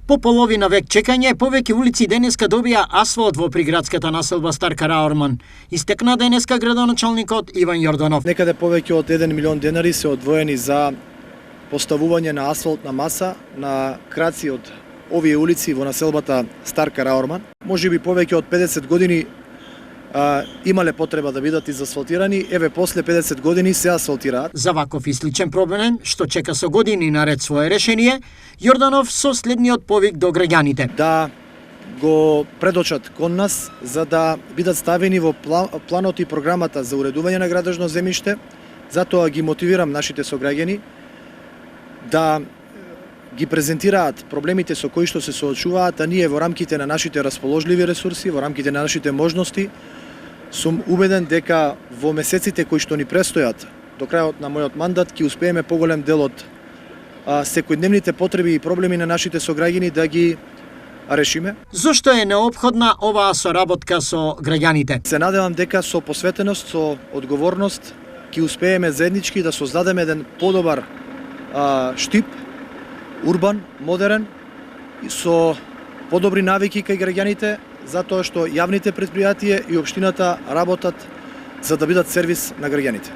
По половина век чекање, повеќе улици денеска добија асфалт во приградската населба Стар Караорман. Истекна денеска градоначалникот Иван Јорданов. Некаде повеќе од 1 милион денари се одвоени за поставување на асфалтна маса на краци од овие улици во населбата Стар Караорман. Можеби повеќе од 50 години имале потреба да бидат изасфалтирани, еве после 50 години се асфалтираат. За ваков и сличен проблем, што чека со години наред свое решение, Јорданов со следниот повик до граѓаните. Да го предочат кон нас, за да бидат ставени во планот и програмата за уредување на градежно земјиште, затоа ги мотивирам нашите сограѓани да ги презентираат проблемите со кои што се соочуваат, а ние во рамките на нашите расположливи ресурси, во рамките на нашите можности, сум убеден дека во месеците кои што ни престојат до крајот на мојот мандат ќе успееме поголем дел од секојдневните потреби и проблеми на нашите сограѓани да ги решиме. Зошто е неопходна оваа соработка со граѓаните? Се надевам дека со посветеност, со одговорност ќе успееме заеднички да создадеме еден подобар штип, урбан, модерен, со подобри навики кај граѓаните, затоа што јавните претпријатија и општината работат за да бидат сервис на граѓаните.